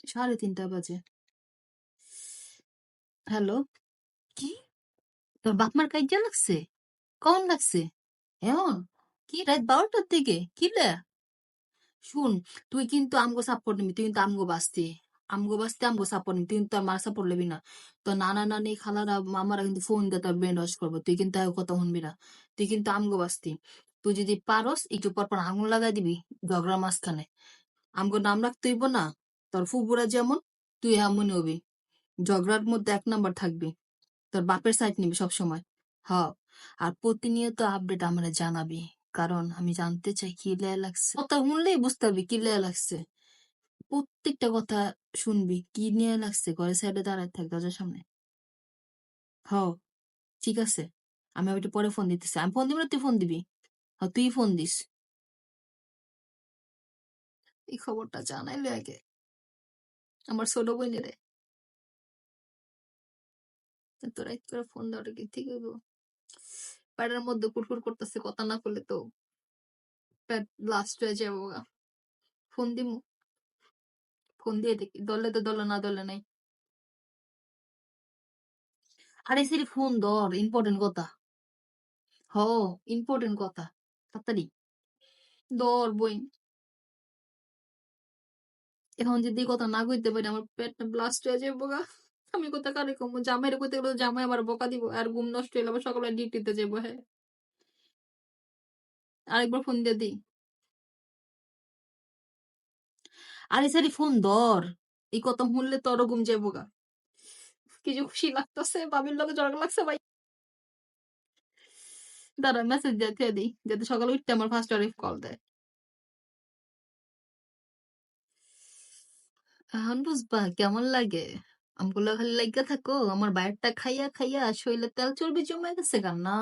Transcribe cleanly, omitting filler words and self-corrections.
3:30 বাজে। হ্যালো, কি? তোর বাপ মার কাইজ্জা লাগছে? কখন লাগছে? এমন? কি রাত 12টার দিকে? কিলে? শুন, তুই কিন্তু আমগো সাপোর্ট নিবি, তুই কিন্তু আমগো বাঁচতি। আমগো বাঁচতে আমগো সাপোর্ট নিবি, তুই কিন্তু তোর মার সাপোর্ট লবি না। তোর নানা নানি খালারা মামারা কিন্তু ফোন দিয়ে তোর ব্রেন ওয়াশ করবো, তুই কিন্তু আর কথা শুনবি না। তুই কিন্তু আমগো বাঁচতি। তুই যদি পারস একটু পর পর আঙুল লাগাই দিবি ঝগড়ার মাঝখানে। আমগো নাম রাখতে হইব না? তোর ফুপুরা যেমন তুই এমনই হবি। ঝগড়ার মধ্যে 1 নাম্বার থাকবি। তোর বাপের সাইড নিবি সবসময়। হ। আর প্রতিনিয়ত আপডেট আমারে জানাবি। কারণ আমি জানতে চাই কি লেয়া লাগছে। কথা শুনলেই বুঝতে পারবি কি লেয়া লাগছে। প্রত্যেকটা কথা শুনবি কি নিয়ে লাগছে, ঘরের সাইডে দাঁড়ায় থাক দরজার সামনে। হ, ঠিক আছে। আমি আবার একটু পরে ফোন দিতেছি। আমি ফোন দিব না, তুই ফোন দিবি। হ, তুই ফোন দিস। এই খবরটা জানাইলে আগে আমার ছোট বোনেরে। এত রাত করে ফোন দেওয়াটা কি ঠিক হইব? প্যাডের মধ্যে কুটকুট করতেছে, কথা না করলে তো প্যাড ব্লাস্ট হয়ে যাবো গা। ফোন দিমু, ফোন দিয়ে দেখি দলে তো দলে, না দলে নাই। আরে সিরি ফোন ধর, ইম্পর্টেন্ট কথা। হ, ইম্পর্টেন্ট কথা, তাড়াতাড়ি ধর বই। এখন যদি এই কথা না কইতে পারি আমার পেটটা ব্লাস্ট হয়ে যাবো গা। আমি কথা কারে কমু? জামাইরে কইতে গেলে তো জামাই আমার বকা দিব, আর ঘুম নষ্ট হইলে আবার সকালে ডিউটিতে যাবো। হ্যাঁ, আরেকবার ফোন দিয়ে দিই। আরে সারি ফোন ধর, এই কথা শুনলে তোরও ঘুম যাবো গা। কি যে খুশি লাগতেছে, বাবির লগে ঝগড়া লাগছে ভাই। দাঁড়া মেসেজ দিয়ে দিই যাতে সকালে উঠতে আমার ফার্স্ট কল দেয়। এখন বুঝবা কেমন লাগে? আমগুলা খালি লাইগা থাকো আমার বাইরটা খাইয়া খাইয়া শরীরে তেল চর্বি জমে গেছে কেন না?